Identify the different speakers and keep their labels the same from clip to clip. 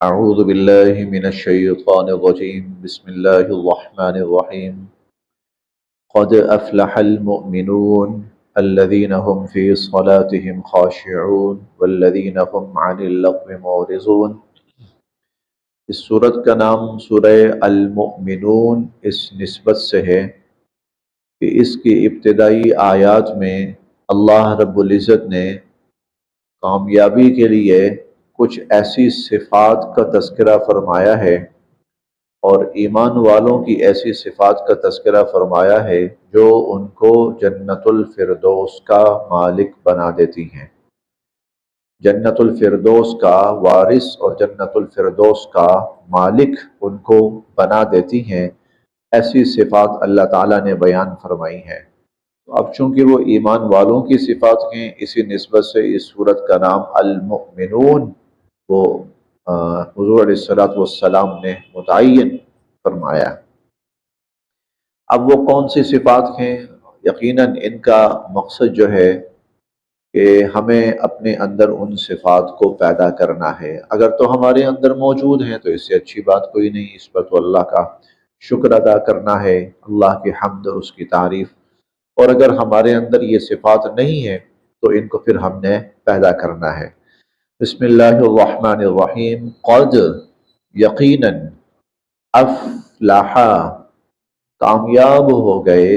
Speaker 1: أعوذ بالله من الشيطان الرجيم بسم الله الرحمن الرحيم قد أفلح المؤمنون الذين هم في صلاتهم خاشعون والذين هم عن اللغو معرضون۔ اس سورت کا نام سورہ المؤمنون اس نسبت سے ہے کہ اس کی ابتدائی آیات میں اللہ رب العزت نے کامیابی کے لیے کچھ ایسی صفات کا تذکرہ فرمایا ہے اور ایمان والوں کی ایسی صفات کا تذکرہ فرمایا ہے جو ان کو جنت الفردوس کا مالک بنا دیتی ہیں، جنت الفردوس کا وارث اور جنت الفردوس کا مالک ان کو بنا دیتی ہیں۔ ایسی صفات اللہ تعالیٰ نے بیان فرمائی ہیں۔ اب چونکہ وہ ایمان والوں کی صفات ہیں، اسی نسبت سے اس سورت کا نام المؤمنون وہ حضور علیہ السلام نے متعین فرمایا۔ اب وہ کون سی صفات ہیں؟ یقیناً ان کا مقصد جو ہے کہ ہمیں اپنے اندر ان صفات کو پیدا کرنا ہے۔ اگر تو ہمارے اندر موجود ہیں تو اس سے اچھی بات کوئی نہیں، اس پر تو اللہ کا شکر ادا کرنا ہے، اللہ کی حمد اور اس کی تعریف۔ اور اگر ہمارے اندر یہ صفات نہیں ہیں تو ان کو پھر ہم نے پیدا کرنا ہے۔ بسم اللہ الرحمن الرحیم۔ قد یقیناً، افلح کامیاب ہو گئے،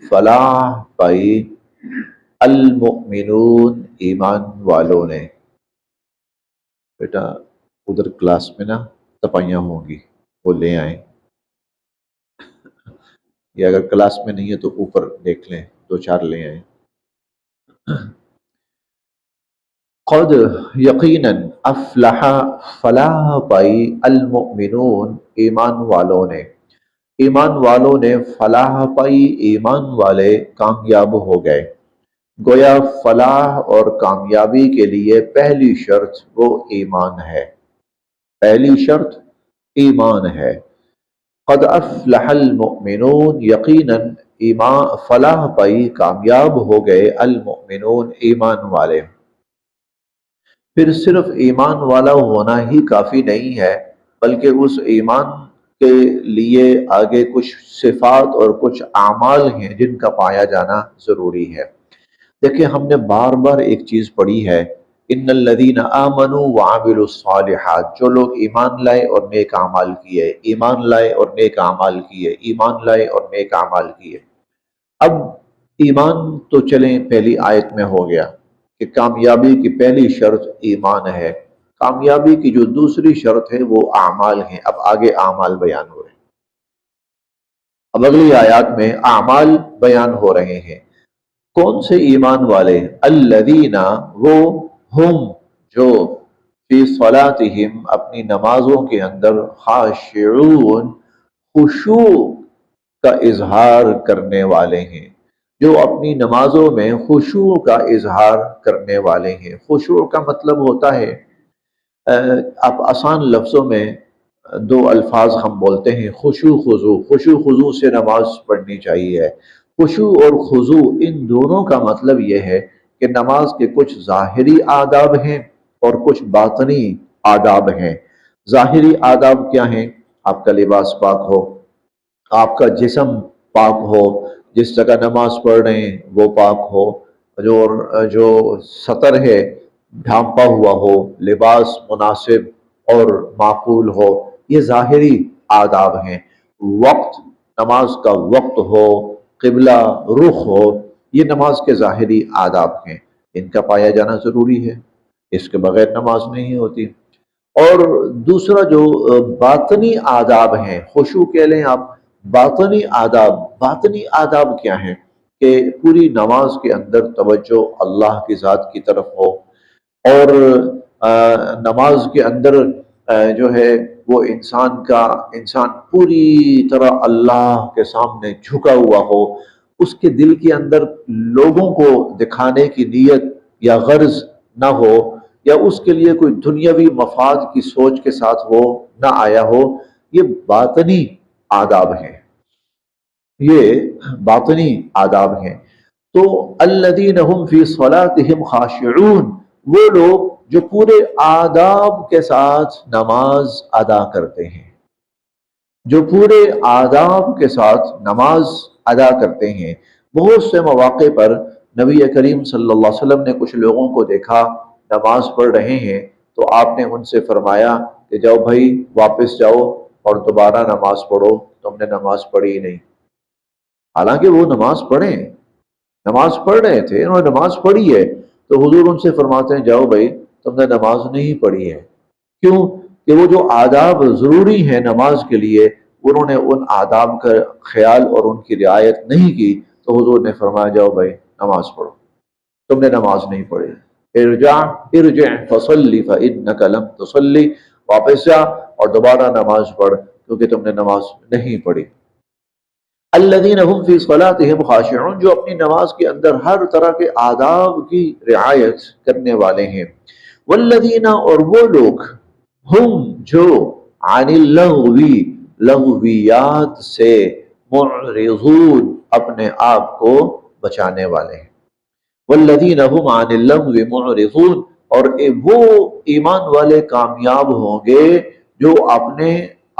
Speaker 1: فلاح پائی، المؤمنون ایمان والوں نے۔ بیٹا ادھر کلاس میں نا تپائیاں ہوں گی، وہ لے آئیں، یا اگر کلاس میں نہیں ہے تو اوپر دیکھ لیں، دو چار لے آئیں۔ قد یقیناً، افلح فلاح پائی، المؤمنون ایمان والوں نے، ایمان والوں نے فلاح پائی، ایمان والے کامیاب ہو گئے۔ گویا فلاح اور کامیابی کے لیے پہلی شرط وہ ایمان ہے، پہلی شرط ایمان ہے۔ قد افلح المؤمنون یقیناً ایمان فلاح پائی، کامیاب ہو گئے، المؤمنون ایمان والے۔ پھر صرف ایمان والا ہونا ہی کافی نہیں ہے، بلکہ اس ایمان کے لیے آگے کچھ صفات اور کچھ اعمال ہیں جن کا پایا جانا ضروری ہے۔ دیکھیں ہم نے بار بار ایک چیز پڑھی ہے، ان الذین آمنوا وعملوا الصالحات، جو لوگ ایمان لائے اور نیک اعمال کیے، ایمان لائے اور نیک اعمال کیے، ایمان لائے اور نیک اعمال کیے۔ اب ایمان تو چلیں پہلی آیت میں ہو گیا کہ کامیابی کی پہلی شرط ایمان ہے، کامیابی کی جو دوسری شرط ہے وہ اعمال ہیں۔ اب آگے اعمال بیان ہو رہے ہیں، اب اگلی آیات میں اعمال بیان ہو رہے ہیں۔ کون سے ایمان والے؟ الذین، وہ، ہم، جو، فی صلاتہم، اپنی نمازوں کے اندر، خاشعون، خشوع کا اظہار کرنے والے ہیں، جو اپنی نمازوں میں خشوع کا اظہار کرنے والے ہیں۔ خشوع کا مطلب ہوتا ہے، آپ آسان لفظوں میں دو الفاظ ہم بولتے ہیں، خشوع خضوع۔ خشوع خضوع سے نماز پڑھنی چاہیے۔ خشوع اور خضوع ان دونوں کا مطلب یہ ہے کہ نماز کے کچھ ظاہری آداب ہیں اور کچھ باطنی آداب ہیں۔ ظاہری آداب کیا ہیں؟ آپ کا لباس پاک ہو، آپ کا جسم پاک ہو، جس جگہ نماز پڑھ رہے ہیں وہ پاک ہو، جو سطر ہے ڈھانپا ہوا ہو، لباس مناسب اور معقول ہو، یہ ظاہری آداب ہیں۔ وقت، نماز کا وقت ہو، قبلہ رخ ہو، یہ نماز کے ظاہری آداب ہیں، ان کا پایا جانا ضروری ہے، اس کے بغیر نماز نہیں ہوتی۔ اور دوسرا جو باطنی آداب ہیں، خشوع کہہ لیں آپ، باطنی آداب، باطنی آداب کیا ہیں؟ کہ پوری نماز کے اندر توجہ اللہ کی ذات کی طرف ہو، اور نماز کے اندر جو ہے وہ انسان پوری طرح اللہ کے سامنے جھکا ہوا ہو، اس کے دل کے اندر لوگوں کو دکھانے کی نیت یا غرض نہ ہو، یا اس کے لیے کوئی دنیاوی مفاد کی سوچ کے ساتھ وہ نہ آیا ہو۔ یہ باطنی آداب ہیں، یہ باطنی آداب ہیں۔ تو الذین هم فی صلاتہم خاشعون، وہ لوگ جو پورے آداب کے ساتھ نماز ادا کرتے ہیں، جو پورے آداب کے ساتھ نماز ادا کرتے ہیں۔ بہت سے مواقع پر نبی کریم صلی اللہ علیہ وسلم نے کچھ لوگوں کو دیکھا نماز پڑھ رہے ہیں، تو آپ نے ان سے فرمایا کہ جاؤ بھائی واپس جاؤ اور دوبارہ نماز پڑھو، تم نے نماز پڑھی ہی نہیں۔ حالانکہ وہ نماز پڑھیں، نماز پڑھ رہے تھے، انہوں نے نماز پڑھی ہے، تو حضور ان سے فرماتے ہیں جاؤ بھائی تم نے نماز نہیں پڑھی ہے۔ کیوں؟ کہ وہ جو آداب ضروری ہیں نماز کے لیے، انہوں نے ان آداب کا خیال اور ان کی رعایت نہیں کی، تو حضور نے فرمایا جاؤ بھائی نماز پڑھو، تم نے نماز نہیں پڑھی۔ ارجع ارجع فصلی فإنک لم تصلی، واپس جا اور دوبارہ نماز پڑھ کیونکہ تم نے نماز نہیں پڑھی۔ الذین هم فی صلاتهم خاشعون، جو اپنی نماز کے اندر ہر طرح کے آداب کی رعایت کرنے والے ہیں۔ والذین، اور وہ لوگ، ہم جو، عن اللغو، لغویات سے، معرضون، اپنے آپ کو بچانے والے ہیں۔ والذین هم عن اللغو معرضون، اور وہ ایمان والے کامیاب ہوں گے جو اپنے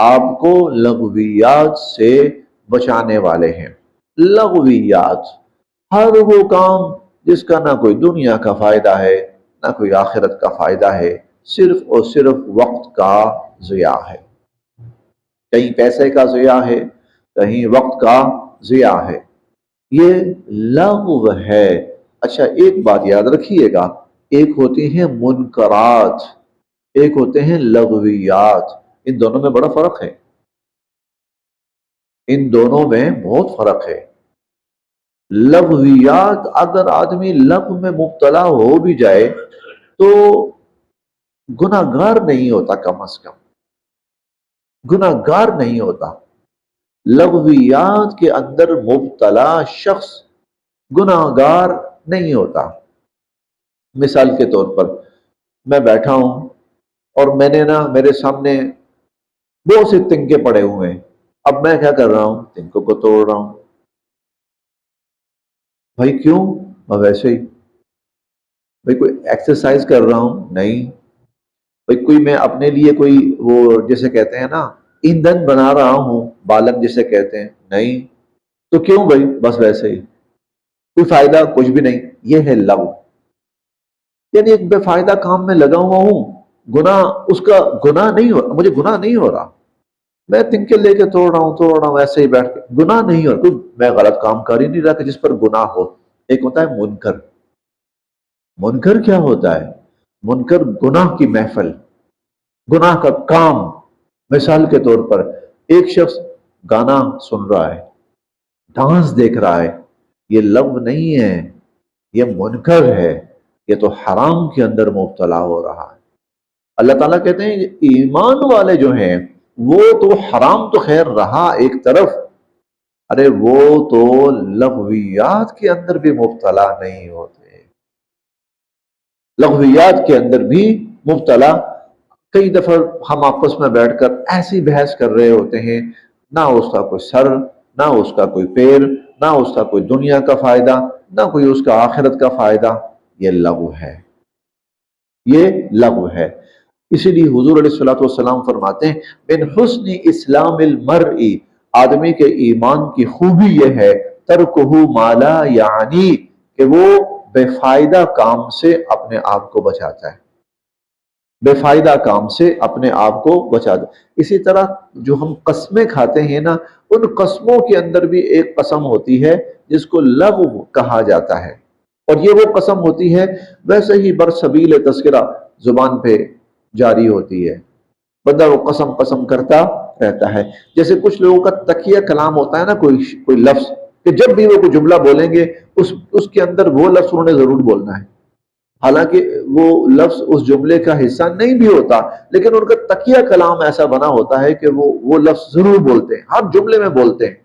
Speaker 1: آپ کو لغویات سے بچانے والے ہیں۔ لغویات، ہر وہ کام جس کا نہ کوئی دنیا کا فائدہ ہے نہ کوئی آخرت کا فائدہ ہے، صرف اور صرف وقت کا ضیاع ہے۔ کہیں پیسے کا ضیاع ہے، کہیں وقت کا ضیاع ہے، یہ لغو ہے۔ اچھا ایک بات یاد رکھیے گا، ایک ہوتی ہیں منکرات، ایک ہوتے ہیں لغویات، ان دونوں میں بڑا فرق ہے، ان دونوں میں بہت فرق ہے۔ لغویات، اگر آدمی لغو میں مبتلا ہو بھی جائے تو گناہ گار نہیں ہوتا، کم از کم گناہ گار نہیں ہوتا۔ لغویات کے اندر مبتلا شخص گناہ گار نہیں ہوتا۔ مثال کے طور پر میں بیٹھا ہوں اور میں نے میرے سامنے بہت سے تنکے پڑے ہوئے ہیں، اب میں کیا کر رہا ہوں؟ تنکوں کو توڑ رہا ہوں۔ بھائی کیوں؟ میں ویسے ہی۔ بھائی کوئی ایکسرسائز کر رہا ہوں؟ نہیں۔ بھائی کوئی میں اپنے لیے کوئی وہ جسے کہتے ہیں نا ایندھن بنا رہا ہوں، بالن جسے کہتے ہیں؟ نہیں۔ تو کیوں بھائی؟ بس ویسے ہی، کوئی فائدہ کچھ بھی نہیں۔ یہ ہے لغو، یعنی ایک بے فائدہ کام میں لگا ہوا ہوں، گناہ اس کا گناہ نہیں ہو، مجھے گناہ نہیں ہو رہا، میں تنکے لے کے توڑ رہا ہوں ایسے ہی بیٹھ کے، گناہ نہیں ہو رہا، کوئی میں غلط کام کر ہی نہیں رہا کہ جس پر گناہ ہو۔ ایک ہوتا ہے منکر۔ منکر کیا ہوتا ہے؟ منکر گناہ کی محفل، گناہ کا کام۔ مثال کے طور پر ایک شخص گانا سن رہا ہے، ڈانس دیکھ رہا ہے، یہ لغو نہیں ہے، یہ منکر ہے، یہ تو حرام کے اندر مبتلا ہو رہا ہے۔ اللہ تعالیٰ کہتے ہیں ایمان والے جو ہیں وہ تو حرام تو خیر رہا ایک طرف، ارے وہ تو لغویات کے اندر بھی مبتلا نہیں ہوتے، لغویات کے اندر بھی مبتلا۔ کئی دفعہ ہم آپس میں بیٹھ کر ایسی بحث کر رہے ہوتے ہیں، نہ اس کا کوئی سر، نہ اس کا کوئی پیر، نہ اس کا کوئی دنیا کا فائدہ، نہ کوئی اس کا آخرت کا فائدہ، یہ لغو ہے، یہ لغو ہے۔ اسی لیے حضور علیہ الصلوۃ والسلام فرماتے ہیں من حسن اسلام المرء، آدمی کے ایمان کی خوبی یہ ہے ترکہ ما لا یعنی، کہ وہ بے فائدہ کام سے اپنے آپ کو بچاتا ہے، بے فائدہ کام سے اپنے آپ کو بچاتا ہے۔ اسی طرح جو ہم قسمیں کھاتے ہیں نا، ان قسموں کے اندر بھی ایک قسم ہوتی ہے جس کو لغو کہا جاتا ہے، اور یہ وہ قسم ہوتی ہے ویسے ہی برسبیل تذکرہ زبان پہ جاری ہوتی ہے، بندہ وہ قسم قسم کرتا رہتا ہے۔ جیسے کچھ لوگوں کا تکیہ کلام ہوتا ہے نا، کوئی لفظ کہ جب بھی وہ کوئی جملہ بولیں گے اس کے اندر وہ لفظ انہوں نے ضرور بولنا ہے، حالانکہ وہ لفظ اس جملے کا حصہ نہیں بھی ہوتا، لیکن ان کا تکیہ کلام ایسا بنا ہوتا ہے کہ وہ لفظ ضرور بولتے ہیں، ہر جملے میں بولتے ہیں،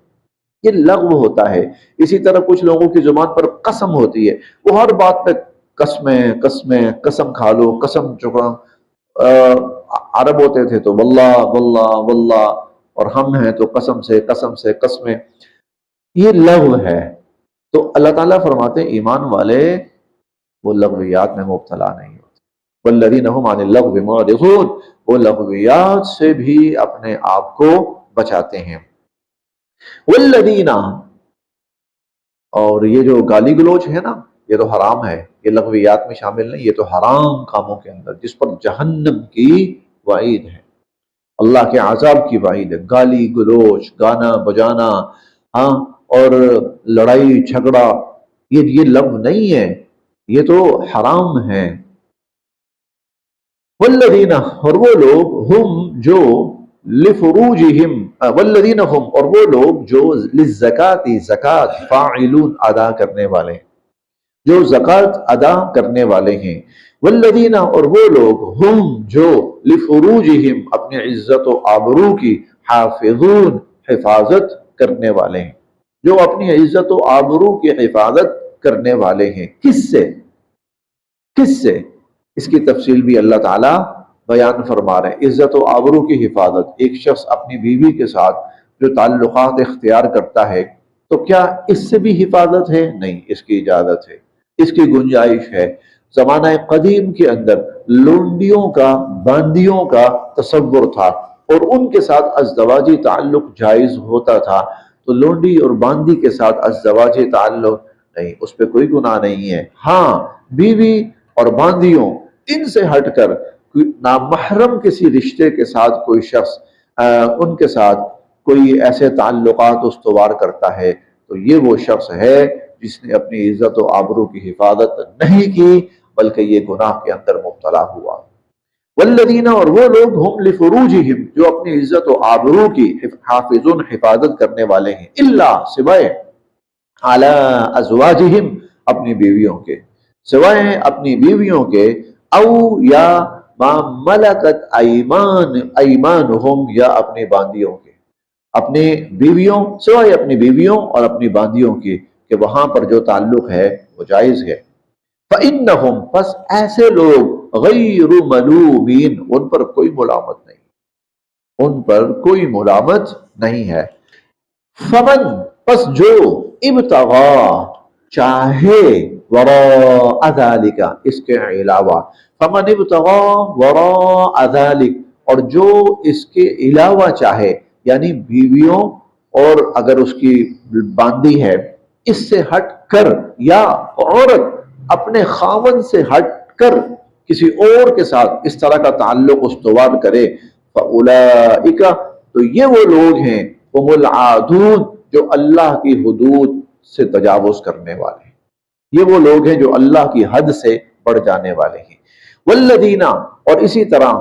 Speaker 1: یہ لغو ہوتا ہے۔ اسی طرح کچھ لوگوں کی زبان پر قسم ہوتی ہے، وہ ہر بات پہ قسمیں قسمیں، قسم کھا لو، قسم چکا۔ عرب ہوتے تھے تو واللہ واللہ واللہ، اور ہم ہیں تو قسم سے قسم سے قسمیں، یہ لغو ہے۔ تو اللہ تعالیٰ فرماتے ہیں ایمان والے وہ لغویات میں مبتلا نہیں ہوتے۔ والذین هم عن اللغو معرضون، وہ لغویات سے بھی اپنے آپ کو بچاتے ہیں۔ والذین، اور یہ جو گالی گلوچ ہے نا، یہ تو حرام ہے، یہ لغویات میں شامل نہیں، یہ تو حرام کاموں کے اندر جس پر جہنم کی وعید ہے، اللہ کے عذاب کی وعید ہے۔ گالی گلوچ، گانا بجانا، ہاں، اور لڑائی جھگڑا، یہ لغو نہیں ہے، یہ تو حرام ہے۔ والذین، اور وہ لوگ، ہم جو لفروجہم، والذین ہم، اور وہ لوگ جو للزکاۃ، زکات، فاعلون، ادا کرنے والے ہیں، جو زکات ادا کرنے والے ہیں۔ والذین، اور وہ لوگ، ہم جو لفروجہم، اپنے عزت و آبرو کی، حافظون، حفاظت کرنے والے ہیں، جو اپنی عزت و آبرو کی حفاظت کرنے والے ہیں۔ کس سے؟ کس سے؟ اس کی تفصیل بھی اللہ تعالیٰ بیان فرما رہے ہیں۔ عزت و آبرو کی حفاظت، ایک شخص اپنی بیوی کے ساتھ جو تعلقات اختیار کرتا ہے تو کیا اس سے بھی حفاظت ہے؟ نہیں، اس کی اجازت ہے، اس کی گنجائش ہے۔ زمانہ قدیم کے اندر لونڈیوں کا، باندیوں کا تصور تھا اور ان کے ساتھ ازدواجی تعلق جائز ہوتا تھا، تو لونڈی اور باندی کے ساتھ ازدواجی تعلق نہیں، اس پہ کوئی گناہ نہیں ہے۔ ہاں، بیوی اور باندیوں، ان سے ہٹ کر نامحرم کسی رشتے کے ساتھ کوئی شخص ان کے ساتھ کوئی ایسے تعلقات استوار کرتا ہے تو یہ وہ شخص ہے جس نے اپنی عزت و آبرو کی حفاظت نہیں کی، بلکہ یہ گناہ کے اندر مبتلا ہوا۔ والذین، اور وہ لوگ، ہم لفروجہم، جو اپنی عزت و آبرو کی حافظون، حفاظت کرنے والے ہیں، الا، سوائے، علی ازواجہم، اپنی بیویوں کے، سوائے اپنی بیویوں کے، او یا ما ملکت ایمانہم، یا اپنی باندیوں کے، اپنی بیویوں، سوائے اپنی بیویوں اور اپنی باندیوں کی، کہ وہاں پر جو تعلق ہے وہ جائز ہے۔ فإنہم، پس ایسے لوگ، غیر ملومین، ان پر کوئی ملامت نہیں، ان پر کوئی ملامت نہیں ہے۔ فمن، پس جو، ابتغا، چاہے، وراء ذالک، اس کے علاوہ، فمن ابتغا وراء ذالک، اور جو اس کے علاوہ چاہے، یعنی بیویوں، اور اگر اس کی باندی ہے اس سے ہٹ کر، یا عورت اپنے خاوند سے ہٹ کر کسی اور کے ساتھ اس طرح کا تعلق استوار کرے، فاولئک، تو یہ وہ لوگ ہیں، ہم العادون، جو اللہ کی حدود سے تجاوز کرنے والے ہیں، یہ وہ لوگ ہیں جو اللہ کی حد سے بڑھ جانے والے ہیں۔ والذین، اور اسی طرح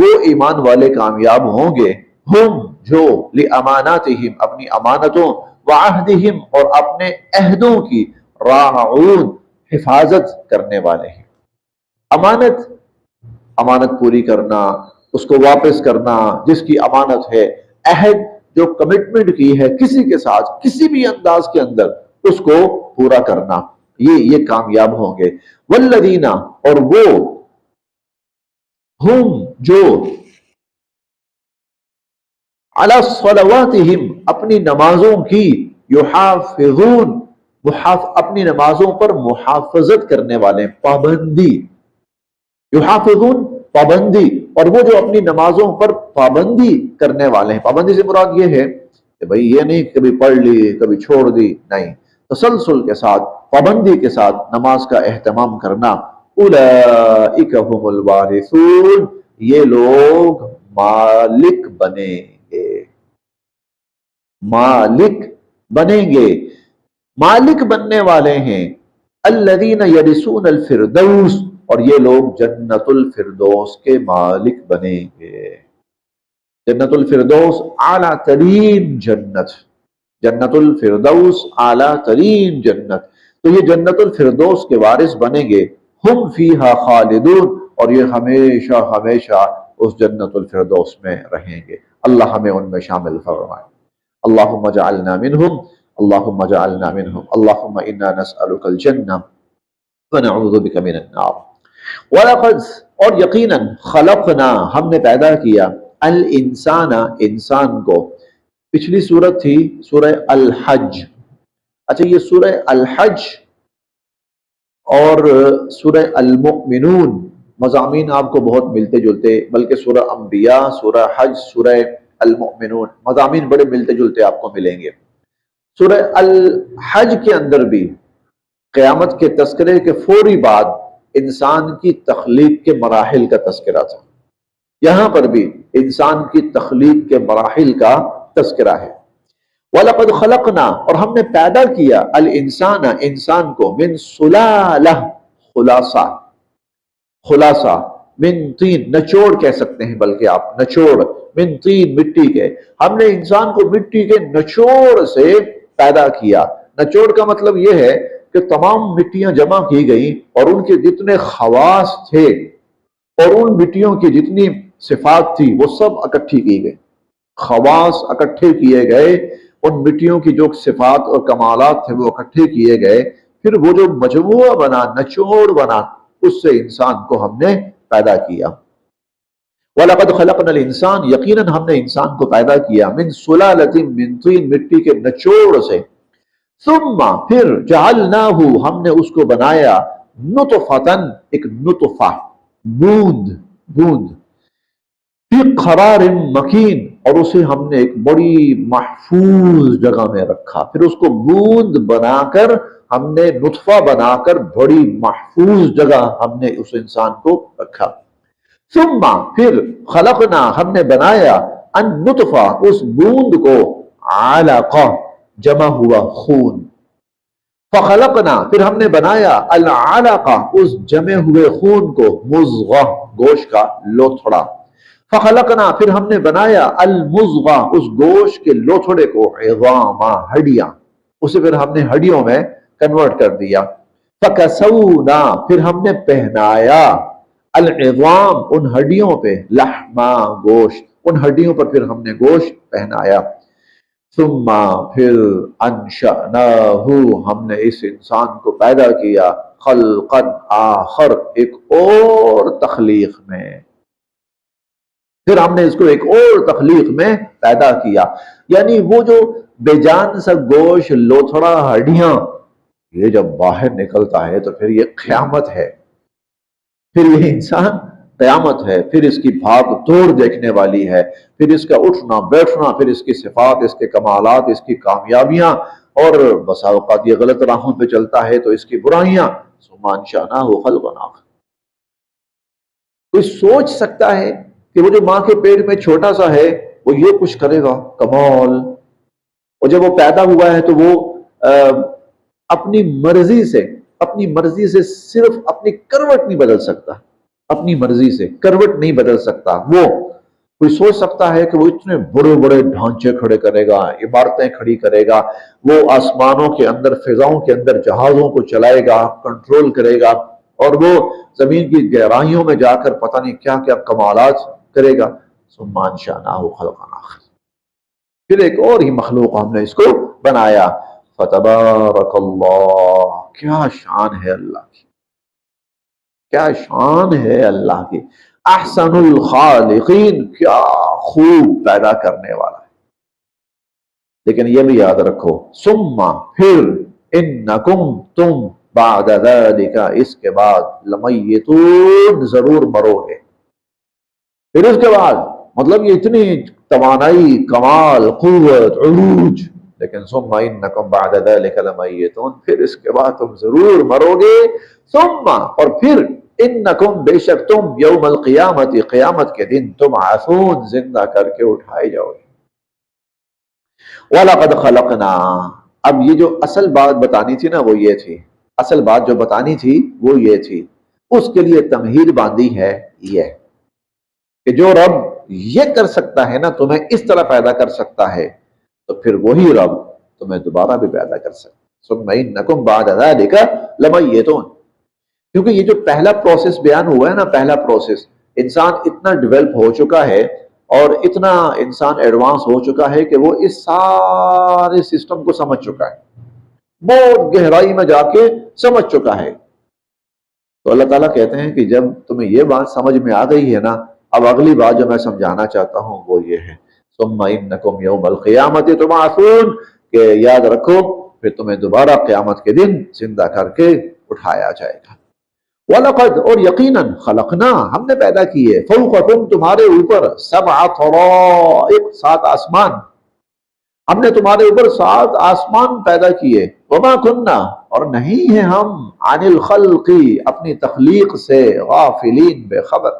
Speaker 1: وہ ایمان والے کامیاب ہوں گے، ہم جو لاماناتہم، اپنی امانتوں، وعہدہم، اور اپنے عہدوں کی، راعون، حفاظت کرنے والے ہیں۔ امانت، امانت پوری کرنا، اس کو واپس کرنا، جس کی امانت ہے، عہد جو کمٹمنٹ کی ہے کسی کے ساتھ کسی بھی انداز کے اندر، اس کو پورا کرنا، یہ کامیاب ہوں گے۔ والذین، اور وہ، ہم جو، علی صلواتہم، اپنی نمازوں کی، یحافظون، اپنی نمازوں پر محافظت کرنے والے، پابندی، یحافظون، پابندی، اور وہ جو اپنی نمازوں پر پابندی کرنے والے ہیں۔ پابندی سے مراد یہ ہے کہ بھئی یہ نہیں کبھی پڑھ لی کبھی چھوڑ دی، نہیں، تسلسل کے ساتھ، پابندی کے ساتھ نماز کا اہتمام کرنا۔ اولئک هم الوارثون، یہ لوگ مالک بنیں گے، مالک بنیں گے، مالک بننے والے ہیں۔ الذین یرثون الفردوس، اور یہ لوگ جنت الفردوس کے مالک بنیں گے۔ جنت الفردوس اعلیٰ ترین جنت، جنت الفردوس اعلیٰ ترین جنت، تو یہ جنت الفردوس کے وارث بنیں گے۔ ہم فیہا خالدون، اور یہ ہمیشہ ہمیشہ اس جنت الفردوس میں رہیں گے۔ اللہ ہمیں ان میں شامل فرمائے۔ اللہم اجعلنا منہم، اللہم اجعلنا منہم، اللہم انا نسألک الجنہ ونعوذ بک من النار۔ وَلَقَدْ، اور یقیناً، خلقنا، ہم نے پیدا کیا، الانسان، انسان کو۔ پچھلی سورت تھی سورہ الحج۔ اچھا، یہ سورہ الحج اور سورہ المؤمنون مضامین آپ کو بہت ملتے جلتے، بلکہ سورہ انبیاء، سورہ حج، سورہ المؤمنون، مضامین بڑے ملتے جلتے آپ کو ملیں گے۔ سورہ الحج کے اندر بھی قیامت کے تذکرے کے فوری بعد انسان کی تخلیق کے مراحل کا تذکرہ تھا، یہاں پر بھی انسان کی تخلیق کے مراحل کا تذکرہ ہے۔ وَلَقَدْ خَلَقْنَا، اور ہم نے پیدا کیا، الانسان، انسان کو، من سلالہ، خلاصہ، خلاصہ، من طین، نچوڑ کہہ سکتے ہیں، بلکہ آپ نچوڑ، من طین، مٹی کے، ہم نے انسان کو مٹی کے نچوڑ سے پیدا کیا۔ نچوڑ کا مطلب یہ ہے کہ تمام مٹیاں جمع کی گئیں اور ان کے جتنے خواص تھے اور ان مٹیوں کی جتنی صفات تھی وہ سب اکٹھی کی گئی، خواص اکٹھے کیے گئے، ان مٹیوں کی جو صفات اور کمالات تھے وہ اکٹھے کیے گئے، پھر وہ جو مجموعہ بنا، نچوڑ بنا، اس سے انسان کو ہم نے پیدا کیا۔ وَلَقَدْ خَلَقْنَا الْإِنسَانَ، یقیناً ہم نے انسان کو پیدا کیا، من سلالۃ من طین، مٹی کے نچوڑ سے، ثم، پھر، جعلناہ، ہم نے اس کو بنایا، نطفۃ، ایک نطفہ، بوند، بوند، فی قرار مکین، اور اسے ہم نے ایک بڑی محفوظ جگہ میں رکھا، پھر اس کو بوند بنا کر ہم نے نطفہ بنا کر بڑی محفوظ جگہ ہم نے اس انسان کو رکھا۔ ثم، پھر، خلقنا، ہم نے بنایا، النطفہ، اس بوند کو، علقہ، جمع ہوا خون، فخلقنا، پھر ہم نے بنایا، العلقہ، اس جمع ہوئے خون کو، مضغہ، گوشت کا لوتھڑا، فخلقنا، پھر ہم نے بنایا، المضغہ، اس گوشت کے لوتھڑے کو، عظاما، ہڈیاں، اسے پھر ہم نے ہڈیوں میں کنورٹ کر دیا، فکسونا، پھر ہم نے پہنایا، العظام، ان ہڈیوں پہ، لحما، گوشت، ان ہڈیوں پر پھر ہم نے گوشت پہنایا، ثم، پھر، انشأناہ، ہم نے اس انسان کو پیدا کیا، خلقا آخر، ایک اور تخلیق میں، پھر ہم نے اس کو ایک اور تخلیق میں پیدا کیا۔ یعنی وہ جو بے جان سا گوشت، لوتھڑا، ہڈیاں، یہ جب باہر نکلتا ہے تو پھر یہ قیامت ہے، پھر یہ انسان قیامت ہے، پھر اس کی بھاگ دوڑ دیکھنے والی ہے، پھر اس کا اٹھنا بیٹھنا، پھر اس کی صفات، اس کے کمالات، اس کی کامیابیاں، اور بسا اوقات یہ غلط راہوں پہ چلتا ہے تو اس کی برائیاں، ثم انشأناہ خلقا آخر۔ کوئی سوچ سکتا ہے کہ وہ جو ماں کے پیٹ میں چھوٹا سا ہے وہ یہ کچھ کرے گا؟ کمال! اور جب وہ پیدا ہوا ہے تو وہ اپنی مرضی سے صرف اپنی کروٹ نہیں بدل سکتا، اپنی مرضی سے کروٹ نہیں بدل سکتا۔ وہ کوئی سوچ سکتا ہے کہ وہ اتنے بڑے بڑے ڈھانچے کھڑے کرے گا، عمارتیں کھڑی کرے گا، وہ آسمانوں کے اندر، فضاؤں کے اندر جہازوں کو چلائے گا، کنٹرول کرے گا، اور وہ زمین کی گہرائیوں میں جا کر پتہ نہیں کیا کیا کمالات کرے گا؟ ثم انشأناہ خلقا آخر، پھر ایک اور ہی مخلوق ہم نے اس کو بنایا۔ فتبارک اللہ، کیا شان ہے اللہ کی، کیا شان ہے اللہ کی، احسن الخالقین، کیا خوب پیدا کرنے والا ہے۔ لیکن یہ بھی یاد رکھو، ثم، پھر، انکم، تم، بعد ذلک، اس کے بعد، لمیتون، ضرور مرو گے۔ پھر اس کے بعد مطلب یہ اتنی توانائی، کمال، قوت، عروج، لیکن ثم انکم بعد ذلک لمیتون، پھر اس کے بعد تم ضرور مرو گے، ثم، اور پھر، انکم، بے شک تم، یوم القیامت، قیامت کے دن، تبعثون، زندہ کر کے اٹھائے جاؤ گے۔ وَلَقَدْ خَلَقْنَا، اب یہ جو اصل بات بتانی تھی نا وہ یہ تھی، اصل بات جو بتانی تھی وہ یہ تھی، اس کے لیے تمہید باندھی ہے یہ کہ جو رب یہ کر سکتا ہے نا، تمہیں اس طرح پیدا کر سکتا ہے، تو پھر وہی رب تمہیں دوبارہ بھی پیدا کر سکتا ہے۔ ثم انکم بعد ذلک لمیتون، کیونکہ یہ جو پہلا پروسیس بیان ہوا ہے نا، پہلا پروسیس، انسان اتنا ڈیولپ ہو چکا ہے اور اتنا انسان ایڈوانس ہو چکا ہے کہ وہ اس سارے سسٹم کو سمجھ چکا ہے، بہت گہرائی میں جا کے سمجھ چکا ہے۔ تو اللہ تعالیٰ کہتے ہیں کہ جب تمہیں یہ بات سمجھ میں آ گئی ہے نا، اب اگلی بات جو میں سمجھانا چاہتا ہوں وہ یہ ہے، ثم انکم یوم القیامت تبعثون، کہ یاد رکھو پھر تمہیں دوبارہ قیامت کے دن زندہ کر کے اٹھایا جائے گا۔ وَلَقَدْ اور یقیناً خلقنا ہم نے پیدا کیے فوقکم تمہارے اوپر سبع طرائق 7 آسمان، ہم نے تمہارے اوپر 7 آسمان پیدا کیے، وما کننا اور نہیں ہیں ہم عن الخلق اپنی تخلیق سے غافلین بے خبر،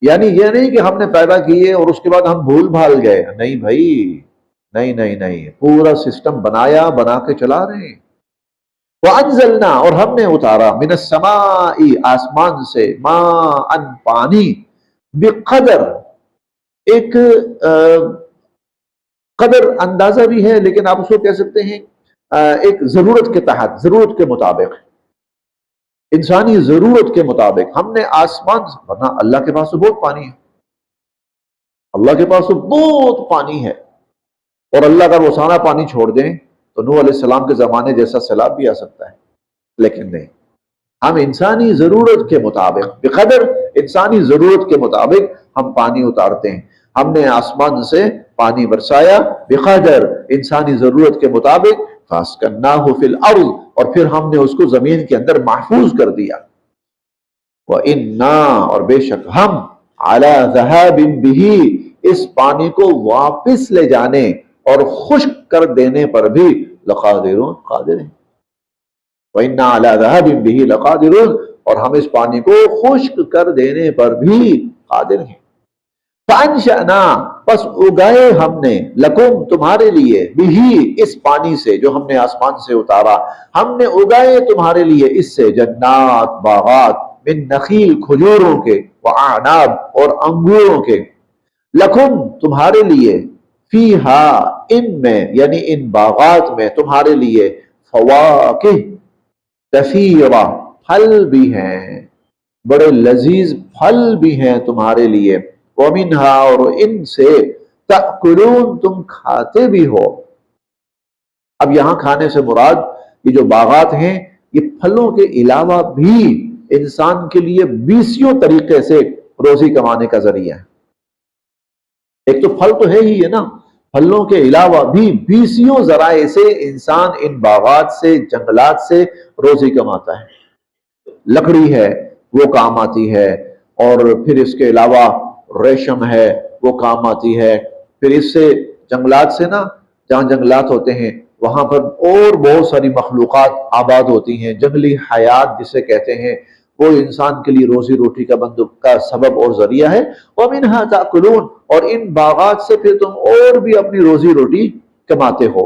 Speaker 1: یعنی یہ نہیں کہ ہم نے پیدا کیے اور اس کے بعد ہم بھول بھال گئے، نہیں بھائی، نہیں نہیں نہیں، پورا سسٹم بنایا، بنا کے چلا رہے ہیں۔ وَأَنزَلْنَا اور ہم نے اتارا من السماء آسمان سے ماء پانی، بقدر ایک قدر اندازہ بھی ہے لیکن آپ اس کو کہہ سکتے ہیں ایک ضرورت کے تحت، ضرورت کے مطابق، انسانی ضرورت کے مطابق ہم نے آسمان، ورنہ اللہ کے پاس تو بہت پانی ہے، اللہ کے پاس تو بہت پانی ہے، اور اللہ کا روزانہ پانی چھوڑ دیں تو نوح علیہ السلام کے زمانے جیسا سیلاب بھی آ سکتا ہے، لیکن نہیں، ہم انسانی ضرورت کے مطابق، بقدر انسانی ضرورت کے مطابق ہم پانی اتارتے ہیں، ہم نے آسمان سے پانی برسایا، بقدر انسانی ضرورت کے مطابق، فَاسْكَنَّاهُ فِي الْأَرْضِ اور پھر ہم نے اس کو زمین کے اندر محفوظ کر دیا، وَإِنَّا اور بے شک ہم عَلَى ذَهَابٍ بِهِ اس پانی کو واپس لے جانے اور خشک کر دینے پر بھی لقادرون قادر ہیں، وَإِنَّا عَلَى ذَهَابٍ بِهِ لَقَادِرُونَ اور ہم اس پانی کو خشک کر دینے پر بھی قادر ہیں۔ فَأَنشَأْنَا پس اگائے ہم نے لکم تمہارے لیے بِهِ اس پانی سے جو ہم نے آسمان سے اتارا، ہم نے اگائے تمہارے لیے اس سے جنات باغات من نخیل کھجوروں کے، وَأَعْنَابٍ اور انگوروں کے، لکم تمہارے لیے فیہا ان میں یعنی ان باغات میں تمہارے لیے فواکہ کثیرہ پھل بھی ہیں، بڑے لذیذ پھل بھی ہیں تمہارے لیے، ومنہا اور ان سے تأکلون تم کھاتے بھی ہو۔ اب یہاں کھانے سے مراد یہ جو باغات ہیں یہ پھلوں کے علاوہ بھی انسان کے لیے 20 طریقے سے روزی کمانے کا ذریعہ ہے۔ ایک تو پھل تو ہے ہی ہے نا، پھلوں کے علاوہ بھی 20 ذرائع سے انسان ان باغات سے، جنگلات سے روزی کماتا ہے۔ لکڑی ہے وہ کام آتی ہے، اور پھر اس کے علاوہ ریشم ہے وہ کام آتی ہے، پھر اس سے جنگلات سے نا، جہاں جنگلات ہوتے ہیں وہاں پر اور بہت ساری مخلوقات آباد ہوتی ہیں، جنگلی حیات جسے کہتے ہیں، وہ انسان کے لیے روزی روٹی کا کا سبب اور ذریعہ ہے۔ وَمِنْهَا تَأْكُلُونَ اور ان باغات سے پھر تم اور بھی اپنی روزی روٹی کماتے ہو۔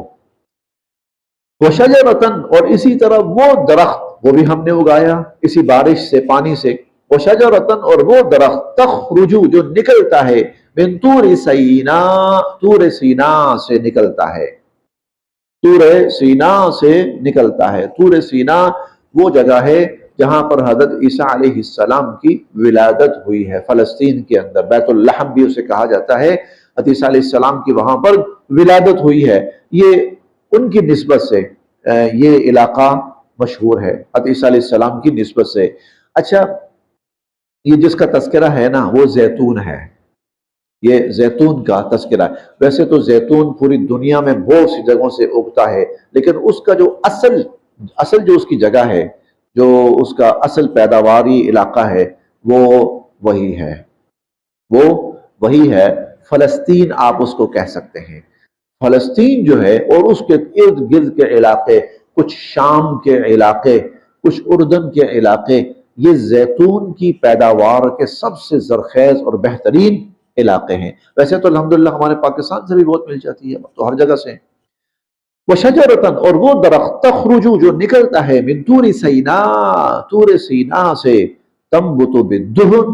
Speaker 1: وَشَجَرَةً اور اسی طرح وہ درخت، وہ بھی ہم نے اگایا اسی بارش سے، پانی سے، وَشَجَرَةً اور وہ درخت تخرج جو نکلتا ہے من طور سینا، طور سینا سے نکلتا ہے، طور سینا سے نکلتا ہے۔ طور سینا وہ جگہ ہے جہاں پر حضرت عیسیٰ علیہ السلام کی ولادت ہوئی ہے، فلسطین کے اندر، بیت اللحم بھی اسے کہا جاتا ہے، حضرت عیسیٰ علیہ السلام کی وہاں پر ولادت ہوئی ہے، یہ ان کی نسبت سے یہ علاقہ مشہور ہے، حضرت عیسیٰ علیہ السلام کی نسبت سے۔ اچھا، یہ جس کا تذکرہ ہے نا وہ زیتون ہے، یہ زیتون کا تذکرہ ہے۔ ویسے تو زیتون پوری دنیا میں بہت سی جگہوں سے اگتا ہے، لیکن اس کا جو اصل جو اس کی جگہ ہے، جو اس کا اصل پیداواری علاقہ ہے، وہ وہی ہے فلسطین، آپ اس کو کہہ سکتے ہیں۔ فلسطین جو ہے اور اس کے ارد گرد کے علاقے، کچھ شام کے علاقے، کچھ اردن کے علاقے، یہ زیتون کی پیداوار کے سب سے زرخیز اور بہترین علاقے ہیں۔ ویسے تو الحمدللہ ہمارے پاکستان سے بھی بہت مل جاتی ہے، تو ہر جگہ سے۔ وَشَجَرَةً اور وہ درخت تخرج جو نکلتا ہے من طور سینا، طور سینا سے، تنبت بالدہن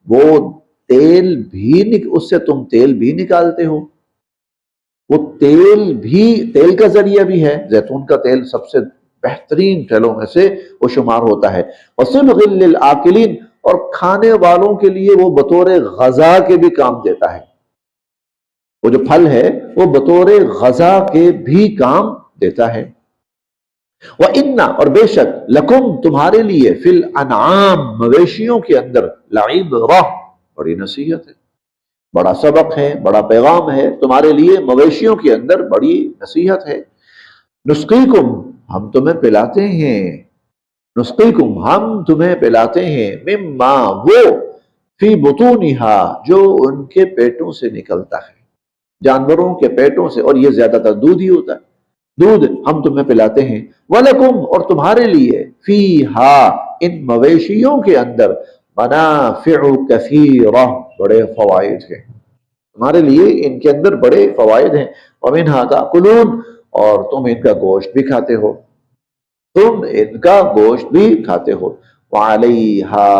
Speaker 1: وہ تیل بھی اس سے تم تیل بھی نکالتے ہو، وہ تیل کا ذریعہ بھی ہے، زیتون کا تیل سب سے بہترین تیلوں میں سے وہ شمار ہوتا ہے۔ وَصِبْغٍ لِّلْآكِلِينَ اور کھانے والوں کے لیے وہ بطور غذا کے بھی کام دیتا ہے، وہ جو پھل ہے وہ بطور غذا کے بھی کام دیتا ہے۔ وَإِنَّ اور بے شک لَكُمْ تمہارے لیے فِي الْأَنْعَامِ مویشیوں کے اندر لَعِبْرَةٌ بڑی نصیحت ہے، بڑا سبق ہے، بڑا پیغام ہے تمہارے لیے، مویشیوں کے اندر بڑی نصیحت ہے۔ نسقیکم ہم تمہیں پلاتے ہیں، نسقیکم ہم تمہیں پلاتے ہیں مما وہ فی بطونہا جو ان کے پیٹوں سے نکلتا ہے، جانوروں کے پیٹوں سے، اور یہ زیادہ تر دودھ ہی ہوتا ہے، دودھ ہم تمہیں پلاتے ہیں، وَلَكُمْ اور تمہارے لیے، فیہا ان مویشیوں کے اندر، منافع کثیرہ بڑے فوائد ہیں، تمہارے لیے ان کے اندر بڑے فوائد ہیں، وَمِنْهَا تَأْكُلُونَ اور تم ان کا گوشت بھی کھاتے ہو، تم ان کا گوشت بھی کھاتے ہو، وَعَلَيْهَا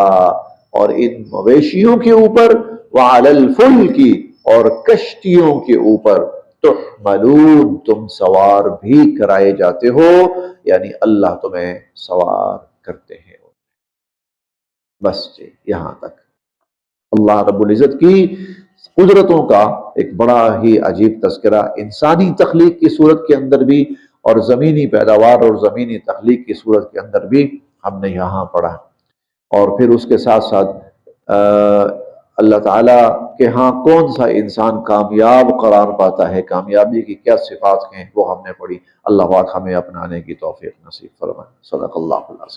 Speaker 1: اور ان مویشیوں کے اوپر، وَعَلَى الْفُلْكِ اور کشتیوں کے اوپر، تحملون تم سوار بھی کرائے جاتے ہو، یعنی اللہ تمہیں سوار کرتے ہیں۔ بس جی یہاں تک اللہ رب العزت کی قدرتوں کا ایک بڑا ہی عجیب تذکرہ انسانی تخلیق کی صورت کے اندر بھی، اور زمینی پیداوار اور زمینی تخلیق کی صورت کے اندر بھی ہم نے یہاں پڑھا، اور پھر اس کے ساتھ ساتھ اللہ تعالیٰ کے ہاں کون سا انسان کامیاب قرار پاتا ہے، کامیابی کی کیا صفات ہیں وہ ہم نے پڑھی۔ اللہ پاک ہمیں اپنانے کی توفیق نصیب فرمائے۔ صدق اللہ العظیم۔